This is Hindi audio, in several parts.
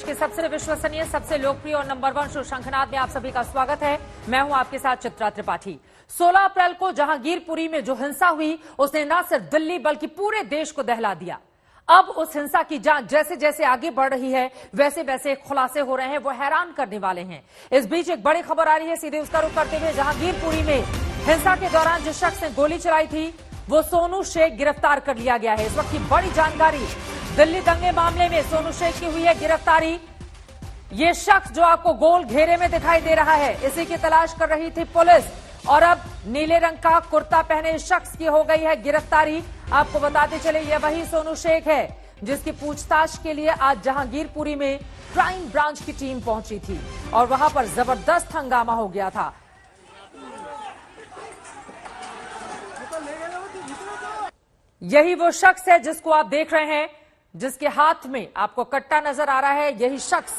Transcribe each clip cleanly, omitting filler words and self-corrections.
के सबसे विश्वसनीय, सबसे लोकप्रिय और नंबर 1 शो शंखनाद में आप सभी का स्वागत है। मैं हूं आपके साथ चित्रा त्रिपाठी। 16 अप्रैल को जहांगीरपुरी में जो हिंसा हुई उसने न सिर्फ दिल्ली बल्कि पूरे देश को दहला दिया। अब उस हिंसा की जांच जैसे जैसे आगे बढ़ रही है वैसे वैसे खुलासे हो रहे हैं, वो हैरान करने वाले हैं। इस बीच एक बड़ी खबर आ रही है, सीधे उसका रुख करते हुए जहांगीरपुरी में हिंसा के दौरान जिस शख्स ने गोली चलाई थी वो सोनू शेख गिरफ्तार कर लिया गया है। इस वक्त की बड़ी जानकारी, दिल्ली दंगे मामले में सोनू शेख की हुई है गिरफ्तारी। ये शख्स जो आपको गोल घेरे में दिखाई दे रहा है, इसी की तलाश कर रही थी पुलिस और अब नीले रंग का कुर्ता पहने इस शख्स की हो गई है गिरफ्तारी। आपको बताते चले ये वही सोनू शेख है जिसकी पूछताछ के लिए आज जहांगीरपुरी में क्राइम ब्रांच की टीम पहुंची थी और वहां पर जबरदस्त हंगामा हो गया था। यही वो शख्स है जिसको आप देख रहे हैं, जिसके हाथ में आपको कट्टा नजर आ रहा है। यही शख्स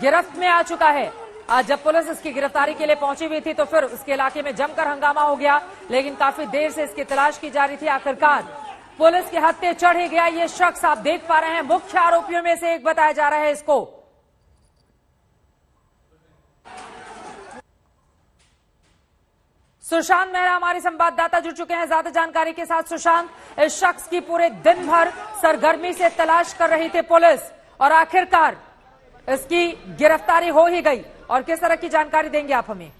गिरफ्त में आ चुका है। आज जब पुलिस इसकी गिरफ्तारी के लिए पहुंची हुई थी तो फिर उसके इलाके में जमकर हंगामा हो गया, लेकिन काफी देर से इसकी तलाश की जा रही थी। आखिरकार पुलिस के हत्थे चढ़ ही गया। ये शख्स आप देख पा रहे हैं मुख्य आरोपियों में से एक बताया जा रहा है इसको। सुशांत मेहरा हमारे संवाददाता जुड़ चुके हैं ज्यादा जानकारी के साथ। सुशांत, इस शख्स की पूरे दिन भर सरगर्मी से तलाश कर रही थी पुलिस और आखिरकार इसकी गिरफ्तारी हो ही गई, और किस तरह की जानकारी देंगे आप हमें?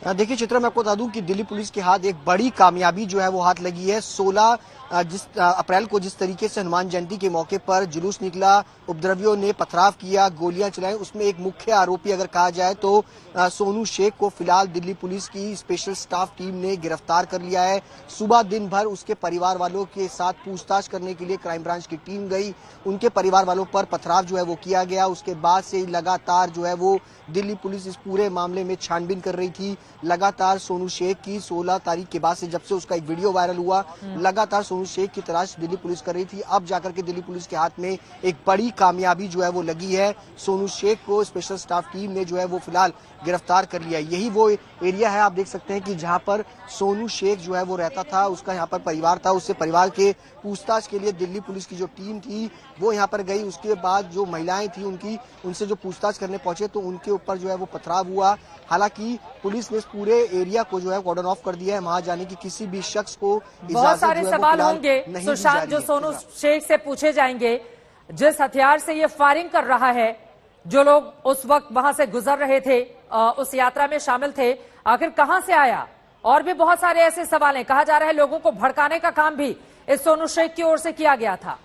देखिए चित्रा, मैं आपको बता दूं कि दिल्ली पुलिस के हाथ एक बड़ी कामयाबी जो है वो हाथ लगी है। 16 अप्रैल को जिस तरीके से हनुमान जयंती के मौके पर जुलूस निकला, उपद्रवियों ने पथराव किया, गोलियां चलाई, उसमें एक मुख्य आरोपी अगर कहा जाए तो सोनू शेख को फिलहाल दिल्ली पुलिस की स्पेशल स्टाफ टीम ने गिरफ्तार कर लिया है। सुबह दिन भर उसके परिवार वालों के साथ पूछताछ करने के लिए क्राइम ब्रांच की टीम गई, उनके परिवार वालों पर पथराव जो है वो किया गया। उसके बाद से लगातार जो है वो दिल्ली पुलिस इस पूरे मामले में छानबीन कर रही थी। लगातार सोनू शेख की 16 तारीख के बाद से, जब से उसका एक वीडियो वायरल हुआ, लगातार सोनू शेख की तलाश दिल्ली पुलिस कर रही थी। अब जाकर के दिल्ली पुलिस के हाथ में एक बड़ी कामयाबी जो है वो लगी है। सोनू शेख को स्पेशल स्टाफ टीम ने जो है वो फिलहाल गिरफ्तार कर लिया। यही वो एरिया है, आप देख सकते हैं कि जहां पर सोनू शेख जो है वो रहता था, उसका यहाँ पर परिवार था। उससे परिवार के पूछताछ के लिए दिल्ली पुलिस की जो टीम थी वो यहाँ पर गई। उसके बाद जो महिलाएं थी उनसे जो पूछताछ करने पहुंचे तो उनके ऊपर जो है वो पथराव हुआ। हालांकि पुलिस ने इस पूरे एरिया को जो है कॉर्डन ऑफ कर दिया है, वहां जाने की किसी भी शख्स को बहुत सारे सवाल होंगे सुशांत जो सोनू शेख से पूछे जाएंगे। जिस हथियार से ये फायरिंग कर रहा है, जो लोग उस वक्त वहां से गुजर रहे थे, उस यात्रा में शामिल थे, आखिर कहां से आया? और भी बहुत सारे ऐसे सवाल हैं। कहा जा रहा है लोगों को भड़काने का काम भी इस सोनू शेख की ओर से किया गया था।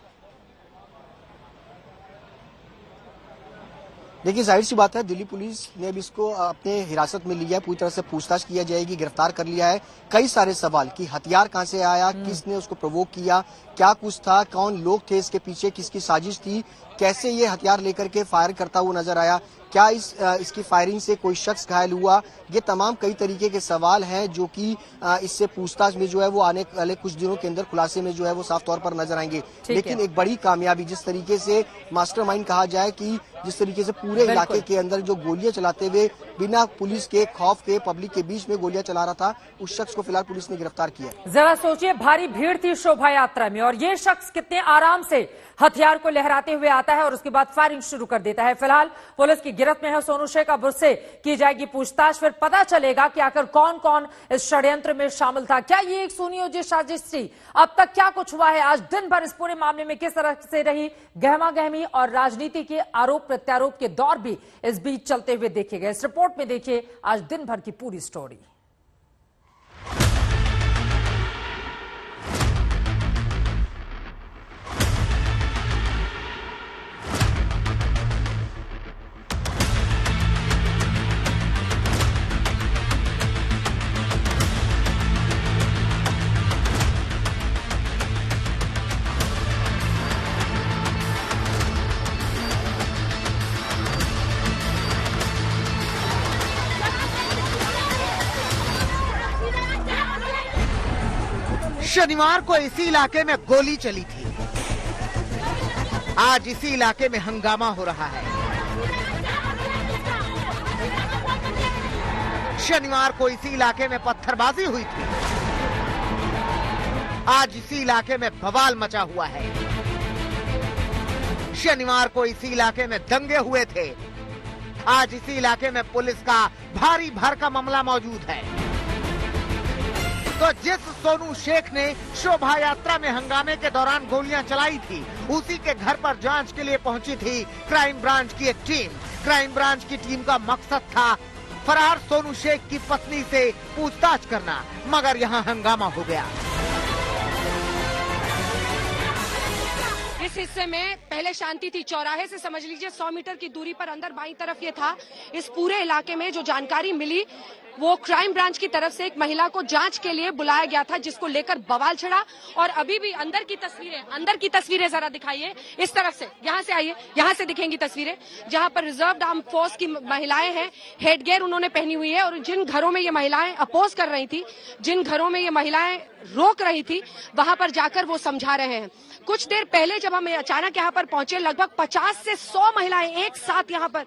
देखिए जाहिर सी बात है, दिल्ली पुलिस ने भी इसको अपने हिरासत में लिया है, पूरी तरह से पूछताछ किया जाएगी, गिरफ्तार कर लिया है। कई सारे सवाल कि हथियार कहां से आया, किसने उसको प्रोवोक किया, क्या कुछ था, कौन लोग थे इसके पीछे, किसकी साजिश थी, कैसे ये हथियार लेकर के फायर करता हुआ नजर आया, क्या इसकी फायरिंग से कोई शख्स घायल हुआ, ये तमाम कई तरीके के सवाल हैं जो कि इससे पूछताछ में जो है वो आने वाले कुछ दिनों के अंदर खुलासे में जो है वो साफ तौर पर नजर आएंगे। लेकिन एक बड़ी कामयाबी, जिस तरीके से मास्टरमाइंड कहा जाए कि जिस तरीके से पूरे इलाके के अंदर जो गोलियां चलाते हुए बिना पुलिस के खौफ के पब्लिक के बीच में गोलियां चला रहा था, उस शख्स को फिलहाल पुलिस ने गिरफ्तार किया। जरा सोचिए, भारी भीड़ थी शोभा यात्रा में और ये शख्स कितने आराम से हथियार को लहराते हुए आता है और उसके बाद फायरिंग शुरू कर देता है। फिलहाल पुलिस की गिरफ्त में है सोनू शेख। अब उससे की जाएगी पूछताछ, फिर पता चलेगा कि आखिर कौन कौन इस षड्यंत्र में शामिल था। क्या ये एक सुनियोजित साजिश थी? अब तक क्या कुछ हुआ है? आज दिन भर इस पूरे मामले में किस तरह से रही गहमा गहमी और राजनीति के आरोप प्रत्यारोप के दौर भी इस बीच चलते हुए देखे गए। इस रिपोर्ट में देखिए आज दिन भर की पूरी स्टोरी। शनिवार को इसी इलाके में गोली चली थी, आज इसी इलाके में हंगामा हो रहा है। शनिवार को इसी इलाके में पत्थरबाजी हुई थी, आज इसी इलाके में बवाल मचा हुआ है। शनिवार को इसी इलाके में दंगे हुए थे। आज इसी इलाके में पुलिस का भारी भरकम मामला मौजूद है। तो जिस सोनू शेख ने शोभा यात्रा में हंगामे के दौरान गोलियां चलाई थी, उसी के घर पर जांच के लिए पहुंची थी क्राइम ब्रांच की एक टीम। क्राइम ब्रांच की टीम का मकसद था फरार सोनू शेख की पत्नी से पूछताछ करना, मगर यहां हंगामा हो गया। इस हिस्से में पहले शांति थी, चौराहे से समझ लीजिए 100 मीटर की दूरी पर अंदर बाईं तरफ ये था। इस पूरे इलाके में जो जानकारी मिली वो क्राइम ब्रांच की तरफ से एक महिला को जांच के लिए बुलाया गया था, जिसको लेकर बवाल छिड़ा। और अभी भी अंदर की तस्वीरें जरा दिखाइए इस तरफ से, यहाँ से आइए, यहाँ से दिखेंगी तस्वीरें जहाँ पर रिजर्व आर्म फोर्स की महिलाएं हैं। हेडगेयर उन्होंने पहनी हुई है और जिन घरों में ये महिलाएं अपोज कर रही थी, जिन घरों में ये महिलाएं रोक रही थी, वहां पर जाकर वो समझा रहे हैं। कुछ देर पहले जब हम अचानक यहाँ पर पहुंचे, लगभग 50 से 100 महिलाएं एक साथ यहाँ पर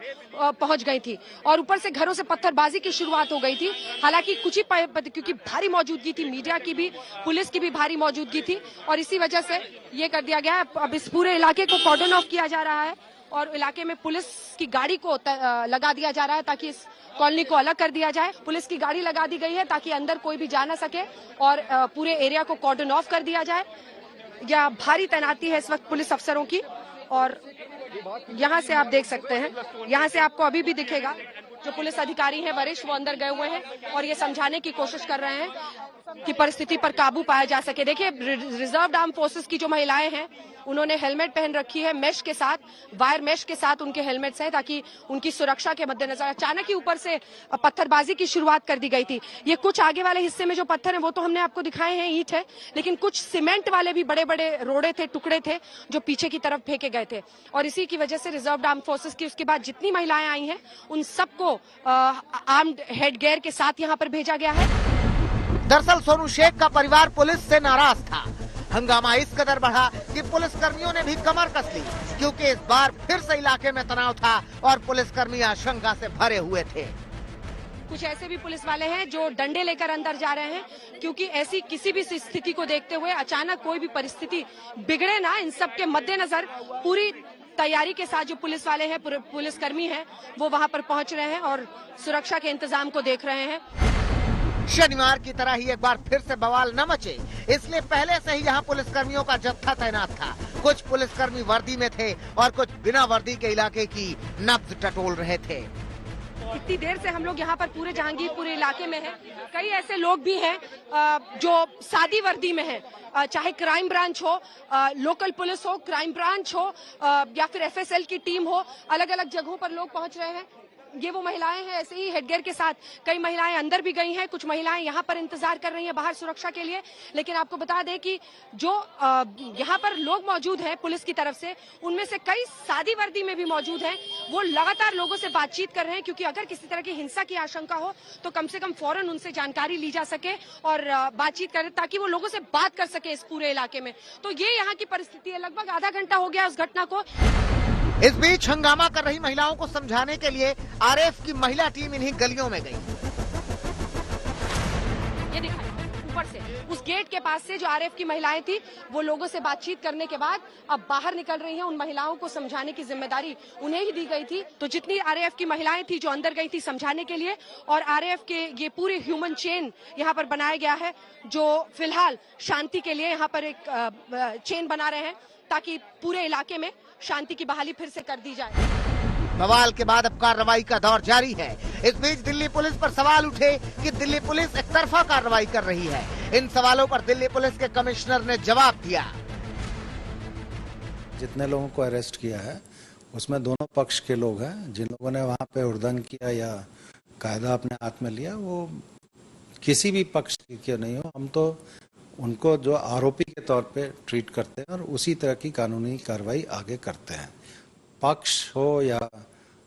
पहुंच गई थी और ऊपर से घरों से पत्थरबाजी की शुरुआत हो गई थी। हालांकि कुछ ही क्योंकि भारी मौजूदगी थी, मीडिया की भी, पुलिस की भी भारी मौजूदगी थी और इसी वजह से ये कर दिया गया। अब इस पूरे इलाके को कॉर्डन ऑफ किया जा रहा है और इलाके में पुलिस की गाड़ी को लगा दिया जा रहा है ताकि इस कॉलोनी को अलग कर दिया जाए। पुलिस की गाड़ी लगा दी गई है ताकि अंदर कोई भी जा ना सके और पूरे एरिया को कॉर्डन ऑफ कर दिया जाए। यह भारी तैनाती है इस वक्त पुलिस अफसरों की और यहाँ से आप देख सकते हैं, यहाँ से आपको अभी भी दिखेगा जो पुलिस अधिकारी हैं वरिष्ठ, वो अंदर गए हुए हैं और ये समझाने की कोशिश कर रहे हैं कि परिस्थिति पर काबू पाया जा सके। देखिए, रिजर्व आर्म फोर्सेस की जो महिलाएं हैं उन्होंने हेलमेट पहन रखी है, मेश के साथ, वायर मेश के साथ उनके हेलमेट्स हैं ताकि उनकी सुरक्षा के मद्देनजर। अचानक ही ऊपर से पत्थरबाजी की शुरुआत कर दी गई थी। ये कुछ आगे वाले हिस्से में जो पत्थर हैं वो तो हमने आपको दिखाए हैं, ईंट है, लेकिन कुछ सीमेंट वाले भी बड़े बड़े रोड़े थे, टुकड़े थे जो पीछे की तरफ फेंके गए थे और इसी की वजह से रिजर्व आर्म फोर्सेस की उसके बाद जितनी महिलाएं आई हैं उन सबको आर्म्ड हेडगेयर के साथ यहाँ पर भेजा गया है। दरअसल सोनू शेख का परिवार पुलिस से नाराज था। हंगामा इस कदर बढ़ा कि पुलिस कर्मियों ने भी कमर कस ली, क्योंकि इस बार फिर से इलाके में तनाव था और पुलिसकर्मी आशंका से भरे हुए थे। कुछ ऐसे भी पुलिस वाले हैं जो डंडे लेकर अंदर जा रहे हैं, क्योंकि ऐसी किसी भी स्थिति को देखते हुए अचानक कोई भी परिस्थिति बिगड़े ना, इन सब के मद्देनजर पूरी तैयारी के साथ जो पुलिस वाले हैं, पुलिसकर्मी हैं, वो वहां पर पहुंच रहे हैं और सुरक्षा के इंतजाम को देख रहे हैं। शनिवार की तरह ही एक बार फिर से बवाल न मचे, इसलिए पहले से ही यहाँ पुलिसकर्मियों का जत्था तैनात था। कुछ पुलिसकर्मी वर्दी में थे और कुछ बिना वर्दी के इलाके की नब्ज टटोल रहे थे। इतनी देर से हम लोग यहाँ पर पूरे जहांगीरपुर इलाके में हैं। कई ऐसे लोग भी हैं जो सादी वर्दी में हैं, चाहे क्राइम ब्रांच हो, लोकल पुलिस हो, क्राइम ब्रांच हो या फिर FSL की टीम हो, अलग अलग जगहों पर लोग पहुंच रहे हैं। ये वो महिलाएं हैं ऐसे ही हेडगेयर के साथ। कई महिलाएं अंदर भी गई हैं, कुछ महिलाएं यहाँ पर इंतजार कर रही हैं बाहर सुरक्षा के लिए। लेकिन आपको बता दें कि जो यहाँ पर लोग मौजूद हैं पुलिस की तरफ से, उनमें से कई सादी वर्दी में भी मौजूद हैं। वो लगातार लोगों से बातचीत कर रहे हैं, क्योंकि अगर किसी तरह की हिंसा की आशंका हो तो कम से कम फौरन उनसे जानकारी ली जा सके और बातचीत करें ताकि वो लोगों से बात कर सके इस पूरे इलाके में। तो ये यहाँ की परिस्थिति है। लगभग आधा घंटा हो गया उस घटना को। इस बीच हंगामा कर रही महिलाओं को समझाने के लिए RF की महिला टीम इन्हीं गलियों में गई। ये दिखाई ऊपर से उस गेट के पास से जो RF की महिलाएं थी वो लोगों से बातचीत करने के बाद अब बाहर निकल रही हैं। उन महिलाओं को समझाने की जिम्मेदारी उन्हें ही दी गई थी। तो जितनी RF की महिलाएं थी जो अंदर गई थी समझाने के लिए, और RF के ये पूरे ह्यूमन चेन यहाँ पर बनाया गया है जो फिलहाल शांति के लिए यहाँ पर एक चेन बना रहे हैं ताकि पूरे इलाके में शांति की बहाली फिर से कर दी जाए। बवाल के बाद अब कार्रवाई का दौर जारी है। इस बीच दिल्ली पुलिस पर सवाल उठे कि दिल्ली पुलिस एक तरफा कार्रवाई कर रही है। इन सवालों पर दिल्ली पुलिस के कमिश्नर ने जवाब दिया। जितने लोगों को अरेस्ट किया है उसमें दोनों पक्ष के लोग हैं। जिन लोगों ने वहां पे हुड़दंग किया या कायदा अपने हाथ में लिया वो किसी भी पक्ष के नहीं हो। हम तो उनको जो आरोपी के तौर पे ट्रीट करते हैं और उसी तरह की कानूनी कार्रवाई आगे करते हैं। पक्ष हो या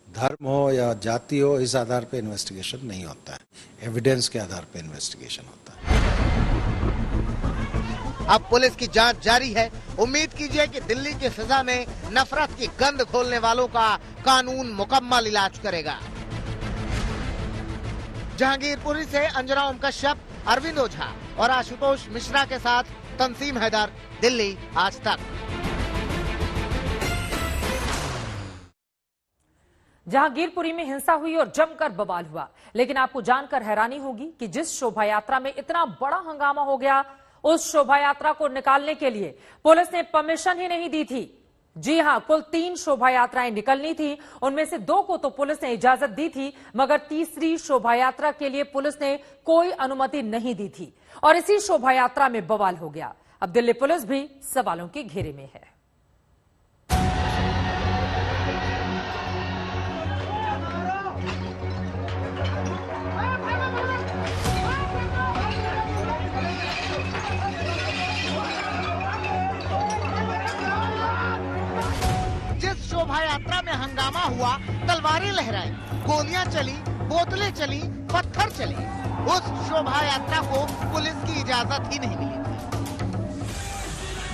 धर्म हो या जाति हो, इस आधार पे इन्वेस्टिगेशन नहीं होता है, एविडेंस के आधार पे इन्वेस्टिगेशन होता है। अब पुलिस की जांच जारी है। उम्मीद कीजिए कि दिल्ली की फिजा में नफरत की गंध खोलने वालों का कानून मुकम्मल इलाज करेगा। जहांगीरपुरी से अंजना ओम कश्यप, अरविंद ओझा और आशुतोष मिश्रा के साथ तंसीम हैदर, दिल्ली आज तक। जहांगीरपुरी में हिंसा हुई और जमकर बवाल हुआ, लेकिन आपको जानकर हैरानी होगी कि जिस शोभा यात्रा में इतना बड़ा हंगामा हो गया, उस शोभा यात्रा को निकालने के लिए पुलिस ने परमिशन ही नहीं दी थी। जी हां, कुल 3 शोभा यात्राएं निकलनी थी, उनमें से 2 को तो पुलिस ने इजाजत दी थी, मगर तीसरी शोभा यात्रा के लिए पुलिस ने कोई अनुमति नहीं दी थी और इसी शोभा यात्रा में बवाल हो गया। अब दिल्ली पुलिस भी सवालों के घेरे में है। शोभा यात्रा में हंगामा हुआ, तलवारें लहराई, गोलियां चली, बोतलें चली, पत्थर चले, उस शोभा यात्रा को पुलिस की इजाजत ही नहीं मिली थी।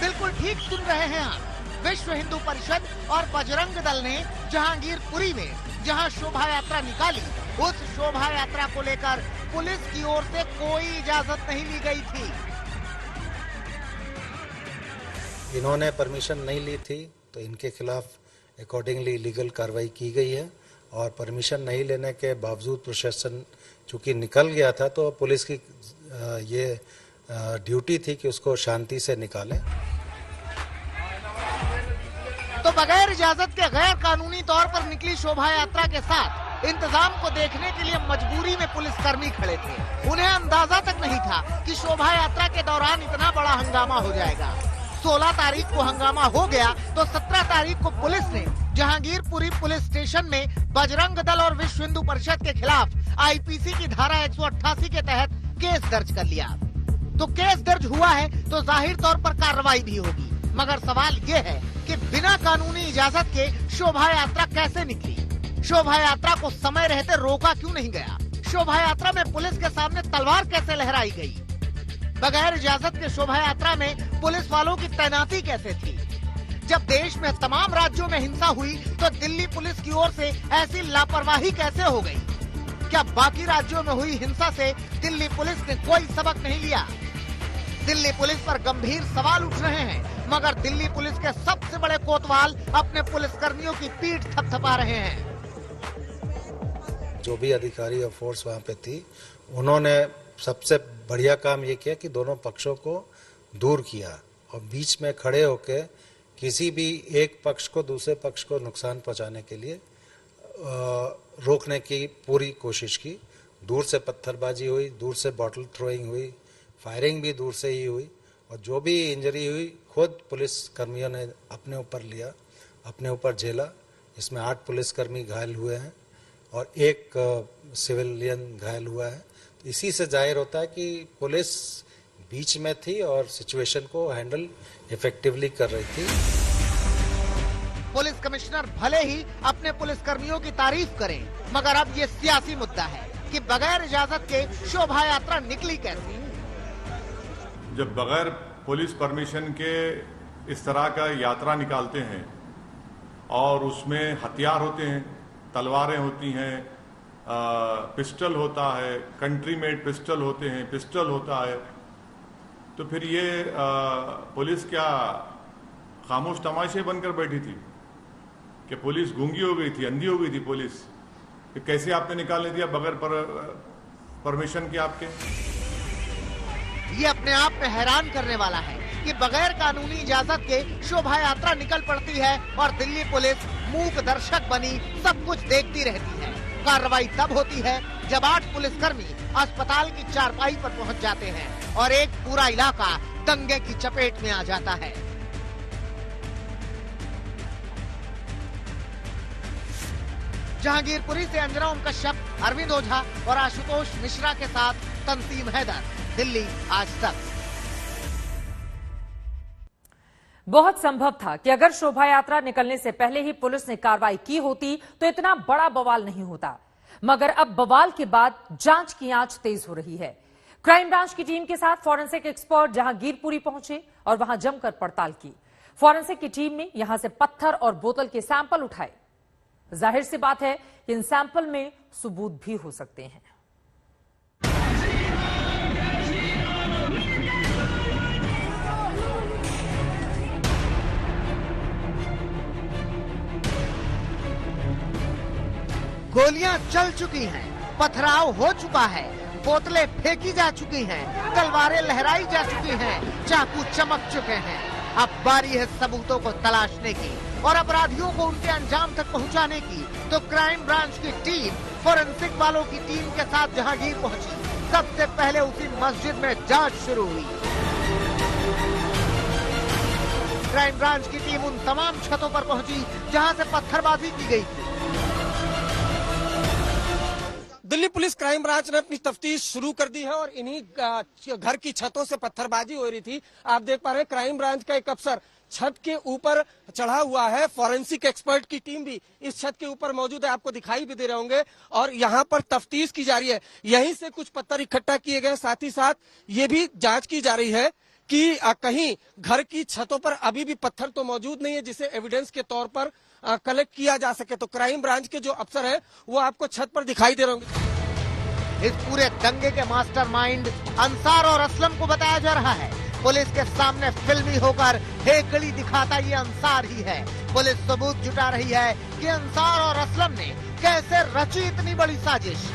बिल्कुल ठीक सुन रहे हैं आप। विश्व हिंदू परिषद और बजरंग दल ने जहांगीरपुरी में जहां शोभा यात्रा निकाली, उस शोभा यात्रा को लेकर पुलिस की ओर से कोई इजाजत नहीं ली गई थी। इन्होंने परमिशन नहीं ली थी तो इनके खिलाफ अकॉर्डिंगली लीगल कार्रवाई की गई है और परमिशन नहीं लेने के बावजूद प्रशासन चूंकि निकल गया था तो पुलिस की ये ड्यूटी थी कि उसको शांति से निकालें। तो बगैर इजाजत के गैर कानूनी तौर पर निकली शोभा यात्रा के साथ इंतजाम को देखने के लिए मजबूरी में पुलिसकर्मी खड़े थे। उन्हें अंदाजा तक नहीं था कि शोभा यात्रा के दौरान इतना बड़ा हंगामा हो जाएगा। 16 तारीख को हंगामा हो गया तो 17 तारीख को पुलिस ने जहांगीरपुरी पुलिस स्टेशन में बजरंग दल और विश्व हिंदू परिषद के खिलाफ आईपीसी की धारा 188 के तहत केस दर्ज कर लिया। तो केस दर्ज हुआ है तो जाहिर तौर पर कार्रवाई भी होगी, मगर सवाल ये है कि बिना कानूनी इजाजत के शोभा यात्रा कैसे निकली? शोभा यात्रा को समय रहते रोका क्यों नहीं गया? शोभा यात्रा में पुलिस के सामने तलवार कैसे लहराई गई? बगैर इजाजत के शोभा यात्रा में पुलिस वालों की तैनाती कैसे थी? जब देश में तमाम राज्यों में हिंसा हुई तो दिल्ली पुलिस की ओर से ऐसी लापरवाही कैसे हो गई? क्या बाकी राज्यों में हुई हिंसा से दिल्ली पुलिस ने कोई सबक नहीं लिया? दिल्ली पुलिस पर गंभीर सवाल उठ रहे हैं, मगर दिल्ली पुलिस के सबसे बड़े कोतवाल अपने पुलिसकर्मियों की पीठ थपथपा रहे हैं। जो भी अधिकारी और फोर्स वहाँ पे थी, उन्होंने सबसे बढ़िया काम ये किया कि दोनों पक्षों को दूर किया और बीच में खड़े होकर किसी भी एक पक्ष को दूसरे पक्ष को नुकसान पहुंचाने के लिए रोकने की पूरी कोशिश की। दूर से पत्थरबाजी हुई, दूर से बॉटल थ्रोइंग हुई, फायरिंग भी दूर से ही हुई और जो भी इंजरी हुई खुद पुलिस कर्मियों ने अपने ऊपर लिया, अपने ऊपर झेला। इसमें 8 पुलिसकर्मी घायल हुए हैं और 1 सिविलियन घायल हुआ है। इसी से जाहिर होता है कि पुलिस बीच में थी और सिचुएशन को हैंडल इफेक्टिवली कर रही थी। पुलिस कमिश्नर भले ही अपने पुलिसकर्मियों की तारीफ करें, मगर अब ये सियासी मुद्दा है कि बगैर इजाजत के शोभा यात्रा निकली कैसे? जब बगैर पुलिस परमिशन के इस तरह का यात्रा निकालते हैं और उसमें हथियार होते हैं, तलवारें होती हैं, पिस्टल होता है, कंट्री मेड पिस्टल होते हैं, पिस्टल होता है, तो फिर ये पुलिस क्या खामोश तमाशे बनकर बैठी थी कि पुलिस गूंगी हो गई थी, अंधी हो गई थी पुलिस? कि कैसे आपने निकालने दिया बगैर परमिशन के आपके? ये अपने आप में हैरान करने वाला है कि बगैर कानूनी इजाजत के शोभा यात्रा निकल पड़ती है और दिल्ली पुलिस मूक दर्शक बनी सब कुछ देखती रहती है। कार्रवाई तब होती है जब 8 पुलिसकर्मी अस्पताल की चारपाई पर पहुंच जाते हैं और एक पूरा इलाका दंगे की चपेट में आ जाता है। जहांगीरपुरी से अंजना ओम कश्यप, अरविंद ओझा और आशुतोष मिश्रा के साथ तंसीम हैदर, दिल्ली आज तक। बहुत संभव था कि अगर शोभा यात्रा निकलने से पहले ही पुलिस ने कार्रवाई की होती तो इतना बड़ा बवाल नहीं होता, मगर अब बवाल के बाद जांच की आंच तेज हो रही है। क्राइम ब्रांच की टीम के साथ फॉरेंसिक एक्सपर्ट जहांगीरपुरी पहुंचे और वहां जमकर पड़ताल की। फॉरेंसिक की टीम ने यहां से पत्थर और बोतल के सैंपल उठाए। जाहिर सी बात है कि इन सैंपल में सबूत भी हो सकते हैं। गोलियां चल चुकी हैं, पथराव हो चुका है, बोतलें फेंकी जा चुकी हैं, तलवारें लहराई जा चुकी हैं, चाकू चमक चुके हैं। अब बारी है सबूतों को तलाशने की और अपराधियों को उनके अंजाम तक पहुंचाने की। तो क्राइम ब्रांच की टीम फोरेंसिक वालों की टीम के साथ जहांगीर पहुंची। सबसे पहले उसी मस्जिद में जांच शुरू हुई। क्राइम ब्रांच की टीम उन तमाम छतों पर पहुंची जहां से पत्थरबाजी की गई थी। दिल्ली पुलिस क्राइम ब्रांच ने अपनी तफ्तीश शुरू कर दी है और इन्हीं घर की छतों से पत्थरबाजी हो रही थी। आप देख पा रहे हैं क्राइम ब्रांच का एक अफसर छत के ऊपर चढ़ा हुआ है। फॉरेंसिक एक्सपर्ट की टीम भी इस छत के ऊपर मौजूद है, आपको दिखाई भी दे रहे होंगे। और यहाँ पर तफ्तीश की जा रही है। यहीं से कुछ पत्थर इकट्ठा किए गए, साथ ही साथ ये भी जांच की जा रही है कि कहीं घर की छतों पर अभी भी पत्थर तो मौजूद नहीं है जिसे एविडेंस के तौर पर कलेक्ट किया जा सके। तो क्राइम ब्रांच के जो अफसर है वो आपको छत पर दिखाई दे रहे होंगे। इस पूरे दंगे के मास्टरमाइंड अंसार और असलम को बताया जा रहा है। पुलिस के सामने फिल्मी होकर हेकड़ी दिखाता ये अंसार ही है। पुलिस सबूत जुटा रही है कि अंसार और असलम ने कैसे रची इतनी बड़ी साजिश।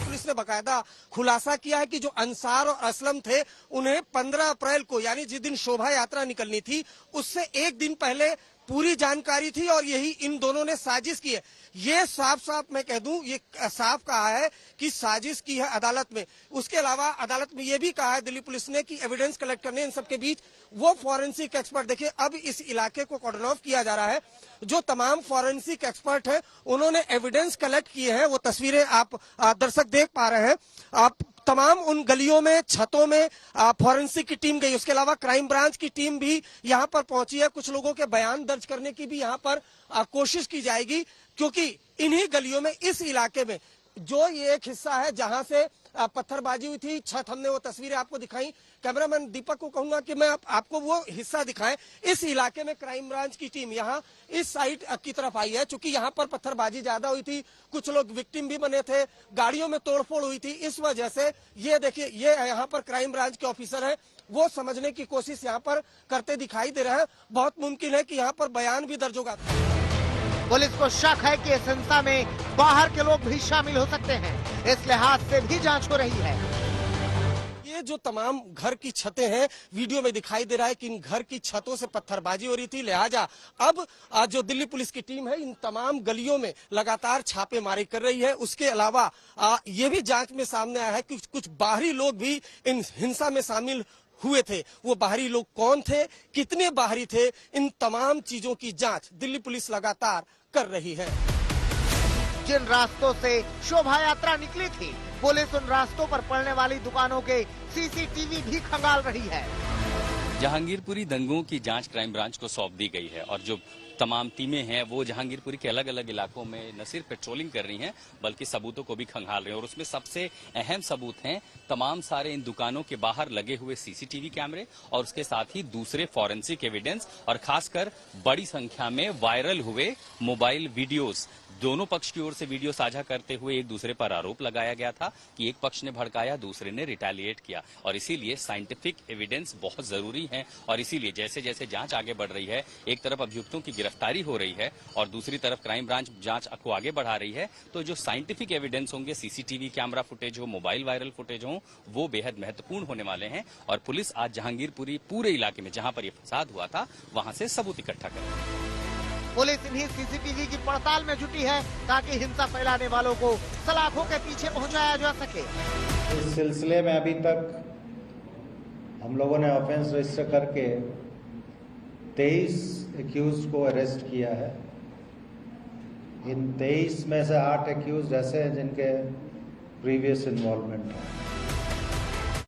पुलिस ने बकायदा खुलासा किया है कि जो अंसार और असलम थे उन्हें 15 अप्रैल को यानी जिस दिन शोभा यात्रा निकलनी थी उससे एक दिन पहले पूरी जानकारी थी और यही इन दोनों ने साजिश की है। ये साफ साफ मैं कह दूं, ये साफ कहा है कि साजिश की है अदालत में। उसके अलावा अदालत में ये भी कहा है दिल्ली पुलिस ने कि एविडेंस कलेक्ट करने इन सबके बीच वो फॉरेंसिक एक्सपर्ट, देखिए अब इस इलाके को कॉर्डन ऑफ किया जा रहा है। जो तमाम फॉरेंसिक एक्सपर्ट है उन्होंने एविडेंस कलेक्ट किए हैं, वो तस्वीरें आप दर्शक देख पा रहे हैं। आप तमाम उन गलियों में, छतों में फॉरेंसिक की टीम गई। उसके अलावा क्राइम ब्रांच की टीम भी यहां पर पहुंची है। कुछ लोगों के बयान दर्ज करने की भी यहां पर कोशिश की जाएगी, क्योंकि इन्हीं गलियों में, इस इलाके में जो ये एक हिस्सा है जहां से पत्थरबाजी हुई थी, छत, हमने वो तस्वीरें आपको दिखाई। कैमरामैन दीपक को कहूंगा कि मैं आपको वो हिस्सा दिखाएं। इस इलाके में क्राइम ब्रांच की टीम यहाँ इस साइड की तरफ आई है, चूंकि यहाँ पर पत्थरबाजी ज्यादा हुई थी, कुछ लोग विक्टिम भी बने थे, गाड़ियों में तोड़फोड़ हुई थी। इस वजह से ये देखिए, ये यहाँ पर क्राइम ब्रांच के ऑफिसर है, वो समझने की कोशिश यहाँ पर करते दिखाई दे रहे हैं। बहुत मुमकिन है कि यहाँ पर बयान भी दर्ज होगा। पुलिस को शक है कि इस हिंसा में बाहर के लोग भी शामिल हो सकते हैं, इस लिहाज से भी जांच हो रही है। ये जो तमाम घर की छतें हैं, वीडियो में दिखाई दे रहा है कि इन घर की छतों से पत्थरबाजी हो रही थी, लिहाजा अब जो दिल्ली पुलिस की टीम है इन तमाम गलियों में लगातार छापेमारी कर रही है। उसके अलावा ये भी जांच में सामने आया है कि कुछ बाहरी लोग भी इन हिंसा में शामिल हुए थे। वो बाहरी लोग कौन थे, कितने बाहरी थे, इन तमाम चीजों की जांच दिल्ली पुलिस लगातार कर रही है। जिन रास्तों से शोभा यात्रा निकली थी, पुलिस उन रास्तों पर पड़ने वाली दुकानों के सीसीटीवी भी खंगाल रही है। जहांगीरपुरी दंगों की जांच क्राइम ब्रांच को सौंप दी गई है और जो तमाम टीमें हैं वो जहांगीरपुरी के अलग अलग इलाकों में न सिर्फ पेट्रोलिंग कर रही हैं बल्कि सबूतों को भी खंगाल रही हैं। और उसमें सबसे अहम सबूत हैं तमाम सारे इन दुकानों के बाहर लगे हुए सीसीटीवी कैमरे और उसके साथ ही दूसरे फॉरेंसिक एविडेंस और खासकर बड़ी संख्या में वायरल हुए मोबाइल वीडियोस। दोनों पक्ष की ओर से वीडियो साझा करते हुए एक दूसरे पर आरोप लगाया गया था कि एक पक्ष ने भड़काया, दूसरे ने रिटेलिएट किया और इसीलिए साइंटिफिक एविडेंस बहुत जरूरी है। और इसीलिए जैसे जैसे जांच आगे बढ़ रही है, एक तरफ अभियुक्तों की गिरफ्तारी हो रही है और दूसरी तरफ क्राइम ब्रांच जांच को आगे बढ़ा रही है, तो जो साइंटिफिक एविडेंस होंगे, सीसीटीवी कैमरा फुटेज हो, मोबाइल वायरल फुटेज हो, वो बेहद महत्वपूर्ण होने वाले हैं। और पुलिस आज जहांगीरपुरी पूरे इलाके में जहां पर यह फसाद हुआ था वहां से सबूत इकट्ठा करेगी। पुलिस इन्हीं सीसीटीवी की पड़ताल में जुटी है ताकि हिंसा फैलाने वालों को सलाखों के पीछे पहुंचाया जा सके। इस सिलसिले में अभी तक हम लोगों ने ऑफेंस रजिस्टर करके 23 एक्यूज्ड को अरेस्ट किया है। इन 23 में से 8 एक्यूज्ड ऐसे हैं जिनके प्रीवियस इन्वॉल्वमेंट है।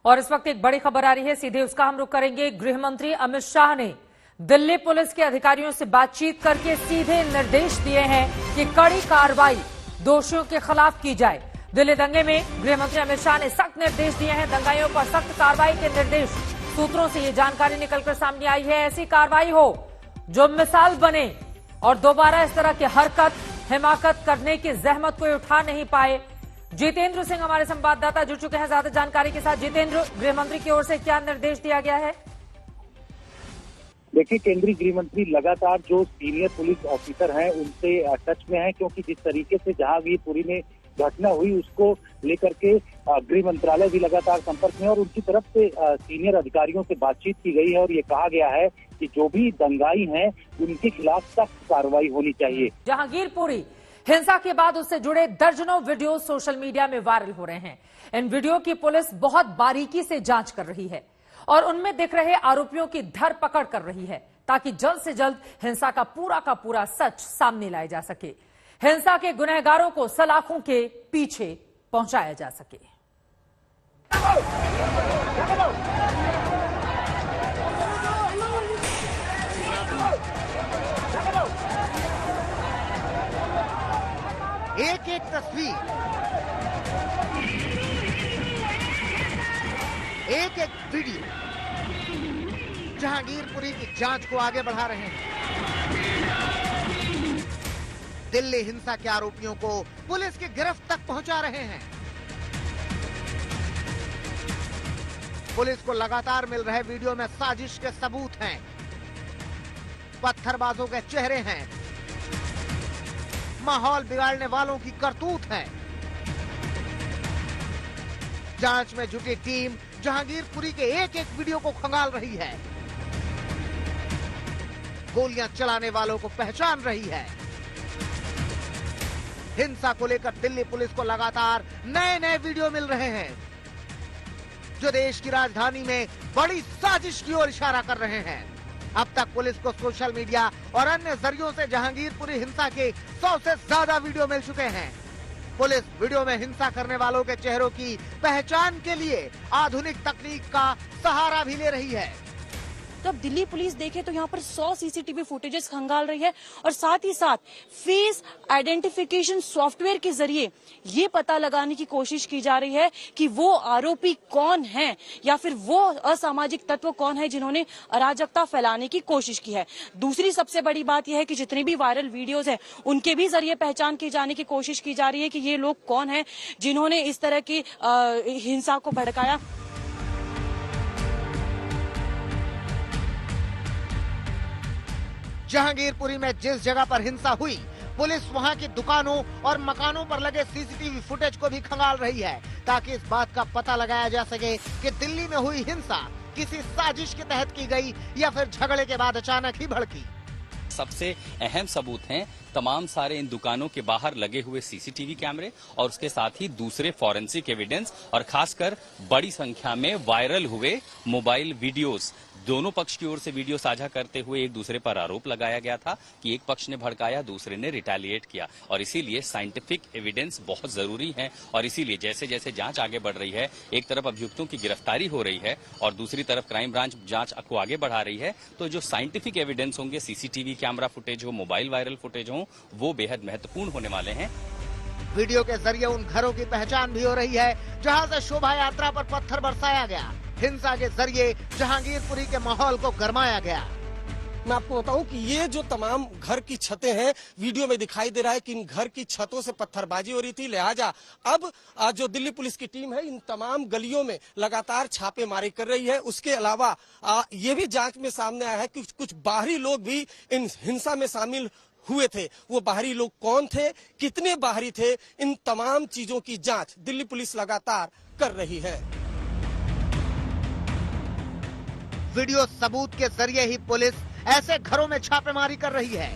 और इस वक्त एक बड़ी खबर आ रही है, सीधे उसका हम रुख करेंगे। गृह मंत्री अमित शाह ने दिल्ली पुलिस के अधिकारियों से बातचीत करके सीधे निर्देश दिए हैं कि कड़ी कार्रवाई दोषियों के खिलाफ की जाए। दिल्ली दंगे में गृह मंत्री अमित शाह ने सख्त निर्देश दिए हैं, दंगाइयों पर सख्त कार्रवाई के निर्देश। सूत्रों से ये जानकारी निकलकर सामने आई है, ऐसी कार्रवाई हो जो मिसाल बने और दोबारा इस तरह की हरकत, हिमाकत करने की जहमत कोई उठा नहीं पाए। जितेंद्र सिंह हमारे संवाददाता जुड़ चुके हैं ज्यादा जानकारी के साथ। जितेंद्र, गृह मंत्री की ओर से क्या निर्देश दिया गया है? देखिए, केंद्रीय गृह मंत्री लगातार जो सीनियर पुलिस ऑफिसर हैं उनसे टच में है, क्योंकि जिस तरीके से जहांगीरपुरी में घटना हुई उसको लेकर के गृह मंत्रालय भी लगातार संपर्क में और उनकी तरफ से सीनियर अधिकारियों से बातचीत की गई है और ये कहा गया है कि जो भी दंगाई हैं उनके खिलाफ सख्त कार्रवाई होनी चाहिए। जहांगीरपुरी हिंसा के बाद उससे जुड़े दर्जनों वीडियो सोशल मीडिया में वायरल हो रहे हैं। इन वीडियो की पुलिस बहुत बारीकी से जांच कर रही है और उनमें दिख रहे आरोपियों की धरपकड़ कर रही है ताकि जल्द से जल्द हिंसा का पूरा सच सामने लाया जा सके, हिंसा के गुनहगारों को सलाखों के पीछे पहुंचाया जा सके। एक एक तस्वीर, एक एक वीडियो जहांगीरपुरी की जांच को आगे बढ़ा रहे हैं। दिल्ली हिंसा के आरोपियों को पुलिस की गिरफ्त तक पहुंचा रहे हैं। पुलिस को लगातार मिल रहे वीडियो में साजिश के सबूत हैं, पत्थरबाजों के चेहरे हैं, माहौल बिगाड़ने वालों की करतूत है। जांच में जुटी टीम जहांगीरपुरी के एक एक वीडियो को खंगाल रही है, गोलियां चलाने वालों को पहचान रही है। हिंसा को लेकर दिल्ली पुलिस को लगातार नए नए वीडियो मिल रहे हैं जो देश की राजधानी में बड़ी साजिश की ओर इशारा कर रहे हैं। अब तक पुलिस को सोशल मीडिया और अन्य जरियों से जहांगीरपुरी हिंसा के 100 से ज्यादा वीडियो मिल चुके हैं। पुलिस वीडियो में हिंसा करने वालों के चेहरों की पहचान के लिए आधुनिक तकनीक का सहारा भी ले रही है। तो अब दिल्ली पुलिस देखे तो यहाँ पर 100 सीसीटीवी फुटेजेस खंगाल रही है और साथ ही साथ फेस आइडेंटिफिकेशन सॉफ्टवेयर के जरिए ये पता लगाने की कोशिश की जा रही है कि वो आरोपी कौन है या फिर वो असामाजिक तत्व कौन है जिन्होंने अराजकता फैलाने की कोशिश की है। दूसरी सबसे बड़ी बात यह है कि जितने भी वायरल वीडियोज हैं उनके भी जरिए पहचान की जाने की कोशिश की जा रही है कि ये लोग कौन है जिन्होंने इस तरह की हिंसा को भड़काया। जहांगीरपुरी में जिस जगह पर हिंसा हुई, पुलिस वहां की दुकानों और मकानों पर लगे सीसीटीवी फुटेज को भी खंगाल रही है ताकि इस बात का पता लगाया जा सके कि दिल्ली में हुई हिंसा किसी साजिश के तहत की गई या फिर झगड़े के बाद अचानक ही भड़की। सबसे अहम सबूत हैं तमाम सारे इन दुकानों के बाहर लगे हुए सीसीटीवी कैमरे और उसके साथ ही दूसरे फॉरेंसिक एविडेंस और खासकर बड़ी संख्या में वायरल हुए मोबाइल वीडियोस। दोनों पक्ष की ओर से वीडियो साझा करते हुए एक दूसरे पर आरोप लगाया गया था कि एक पक्ष ने भड़काया, दूसरे ने रिटेलिएट किया और इसीलिए साइंटिफिक एविडेंस बहुत जरूरी है। और इसीलिए जैसे जैसे जांच आगे बढ़ रही है, एक तरफ अभियुक्तों की गिरफ्तारी हो रही है और दूसरी तरफ क्राइम ब्रांच जांच को आगे बढ़ा रही है, तो जो साइंटिफिक एविडेंस होंगे, सीसीटीवी कैमरा फुटेज हो, मोबाइल वायरल फुटेज हो, वो बेहद महत्वपूर्ण होने वाले हैं। वीडियो के जरिए उन घरों की पहचान भी हो रही है जहां से शोभा यात्रा पर पत्थर बरसाया गया। हिंसा के जरिए जहांगीरपुरी के माहौल को गरमाया गया। मैं आपको बताऊं कि ये जो तमाम घर की छतें हैं, वीडियो में दिखाई दे रहा है कि इन घर की छतों से पत्थरबाजी हो रही थी, लिहाजा अब जो दिल्ली पुलिस की टीम है इन तमाम गलियों में लगातार छापेमारी कर रही है। उसके अलावा ये भी जांच में सामने आया है कि कुछ बाहरी लोग भी इन हिंसा में शामिल हुए थे। वो बाहरी लोग कौन थे, कितने बाहरी थे, इन तमाम चीजों की जांच दिल्ली पुलिस लगातार कर रही है। वीडियो सबूत के जरिए ही पुलिस ऐसे घरों में छापेमारी कर रही है।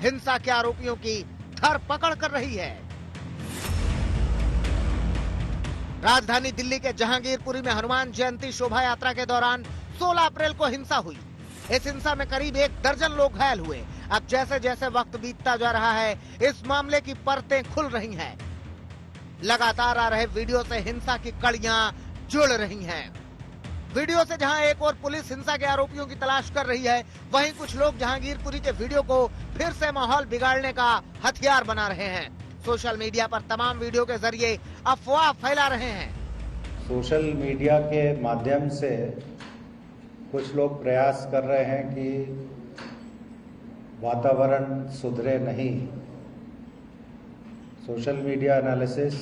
हिंसा के आरोपियों की धरपकड़ कर रही है। राजधानी दिल्ली के जहांगीरपुरी में हनुमान जयंती शोभा यात्रा के दौरान 16 अप्रैल को हिंसा हुई। इस हिंसा में करीब 1 दर्जन लोग घायल हुए। अब जैसे जैसे वक्त बीतता जा रहा है, इस मामले की परतें खुल रही हैं। लगातार आ रहे वीडियो से हिंसा की कड़ियां जुड़ रही हैं। वीडियो से जहां एक और पुलिस हिंसा के आरोपियों की तलाश कर रही है, वहीं कुछ लोग जहांगीरपुरी के वीडियो को फिर से माहौल बिगाड़ने का हथियार बना रहे हैं। सोशल मीडिया पर तमाम वीडियो के जरिए अफवाह फैला रहे हैं। सोशल मीडिया के माध्यम से कुछ लोग प्रयास कर रहे हैं कि वातावरण सुधरे नहीं। सोशल मीडिया एनालिसिस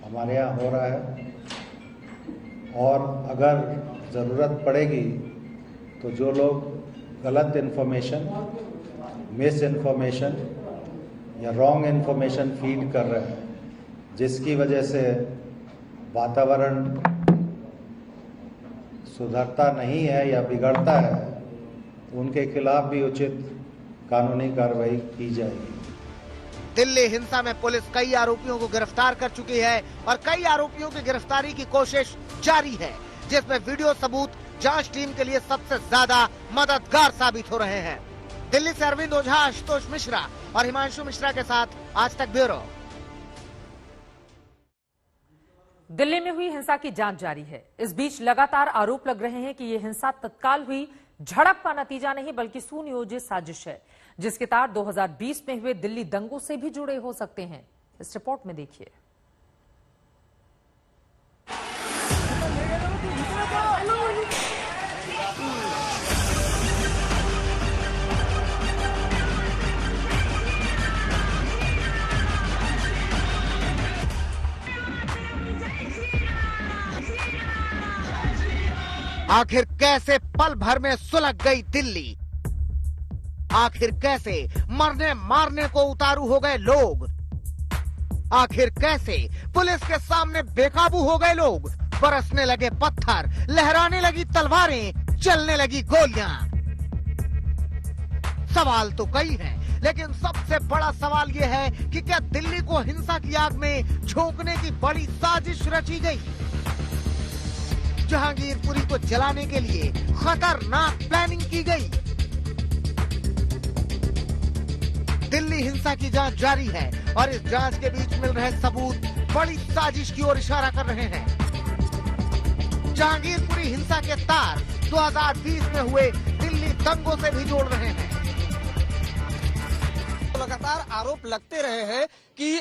हमारे यहाँ हो रहा है और अगर ज़रूरत पड़ेगी तो जो लोग गलत इन्फॉर्मेशन, मिस इन्फॉर्मेशन या रॉन्ग इन्फॉर्मेशन फीड कर रहे हैं, जिसकी वजह से वातावरण सुधरता नहीं है या बिगड़ता है, उनके खिलाफ भी उचित कानूनी कार्रवाई की जाएगी। दिल्ली हिंसा में पुलिस कई आरोपियों को गिरफ्तार कर चुकी है और कई आरोपियों की गिरफ्तारी की कोशिश जारी है, जिसमें वीडियो सबूत जांच टीम के लिए सबसे ज्यादा मददगार साबित हो रहे हैं। दिल्ली से अरविंद ओझा, आशुतोष मिश्रा और हिमांशु मिश्रा के साथ आज तक ब्यूरो। दिल्ली में हुई हिंसा की जांच जारी है। इस बीच लगातार आरोप लग रहे हैं कि यह हिंसा तत्काल हुई झड़प का नतीजा नहीं बल्कि सुनियोजित साजिश है, जिसके तार 2020 में हुए दिल्ली दंगों से भी जुड़े हो सकते हैं। इस रिपोर्ट में देखिए। आखिर कैसे पल भर में सुलग गई दिल्ली? आखिर कैसे मरने मारने को उतारू हो गए लोग? आखिर कैसे पुलिस के सामने बेकाबू हो गए लोग? बरसने लगे पत्थर, लहराने लगी तलवारें, चलने लगी गोलियां। सवाल तो कई हैं, लेकिन सबसे बड़ा सवाल यह है कि क्या दिल्ली को हिंसा की आग में झोंकने की बड़ी साजिश रची गई? जहांगीरपुरी को जलाने के लिए खतरनाक प्लानिंग की गई। दिल्ली हिंसा की जांच जारी है और इस जांच के बीच मिल रहे सबूत बड़ी साजिश की ओर इशारा कर रहे हैं। जहांगीरपुरी हिंसा के तार 2020 में हुए दिल्ली दंगों से भी जोड़ रहे हैं। लगातार आरोप लगते रहे हैं कि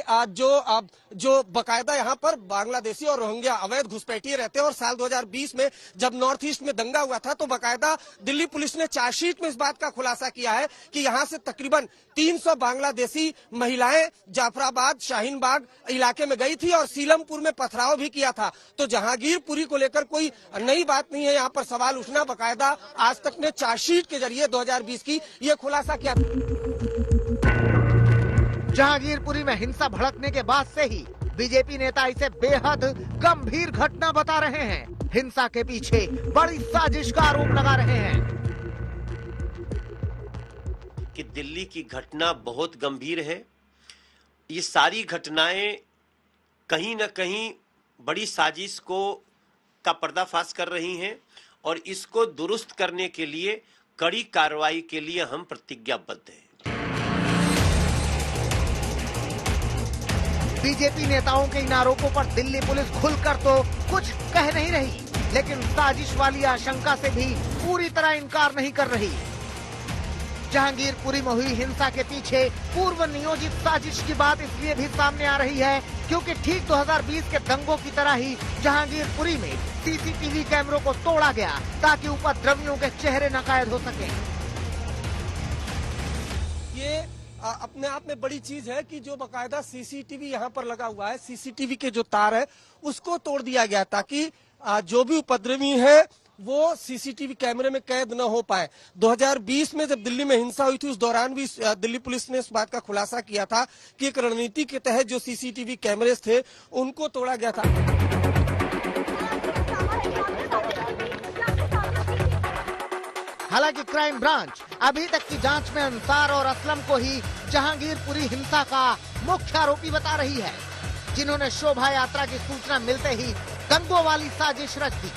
जो बकायदा यहाँ पर बांग्लादेशी और रोहिंग्या अवैध घुसपैठिए रहते हैं और साल 2020 में जब नॉर्थ ईस्ट में दंगा हुआ था तो बकायदा दिल्ली पुलिस ने चार्जशीट में इस बात का खुलासा किया है कि यहाँ से तकरीबन 300 बांग्लादेशी महिलाएं जाफराबाद, शाहीन बाग इलाके में गई थी और सीलमपुर में पथराव भी किया था। तो जहांगीरपुरी को लेकर कोई नई बात नहीं है, यहाँ पर सवाल उठना। बकायदा आज तक ने चार्जशीट के जरिए 2020 की ये खुलासा किया। जहांगीरपुरी में हिंसा भड़कने के बाद से ही बीजेपी नेता इसे बेहद गंभीर घटना बता रहे हैं। हिंसा के पीछे बड़ी साजिश का आरोप लगा रहे हैं कि दिल्ली की घटना बहुत गंभीर है। ये सारी घटनाएं कहीं न कहीं बड़ी साजिश का पर्दाफाश कर रही हैं और इसको दुरुस्त करने के लिए कड़ी कार्रवाई के लिए हम प्रतिज्ञाबद्ध हैं। बीजेपी नेताओं के इन आरोपों पर दिल्ली पुलिस खुलकर तो कुछ कह नहीं रही, लेकिन साजिश वाली आशंका से भी पूरी तरह इनकार नहीं कर रही। जहांगीरपुरी में हुई हिंसा के पीछे पूर्व नियोजित साजिश की बात इसलिए भी सामने आ रही है क्योंकि ठीक 2020 के दंगों की तरह ही जहांगीरपुरी में सीसीटीवी कैमरों को तोड़ा गया ताकि उपद्रवियों के चेहरे नकायद हो सके। ये अपने आप में बड़ी चीज है कि जो बकायदा सीसीटीवी यहाँ पर लगा हुआ है, सीसीटीवी के जो तार है उसको तोड़ दिया गया ताकि जो भी उपद्रवी है वो सीसीटीवी कैमरे में कैद न हो पाए। 2020 में जब दिल्ली में हिंसा हुई थी उस दौरान भी दिल्ली पुलिस ने इस बात का खुलासा किया था कि एक रणनीति के तहत जो सीसीटीवी कैमरे थे उनको तोड़ा गया था। हालांकि क्राइम ब्रांच अभी तक की जांच में अंसार और असलम को ही जहांगीरपुरी हिंसा का मुख्य आरोपी बता रही है, जिन्होंने शोभा यात्रा की सूचना मिलते ही दंगों वाली साजिश रच दी।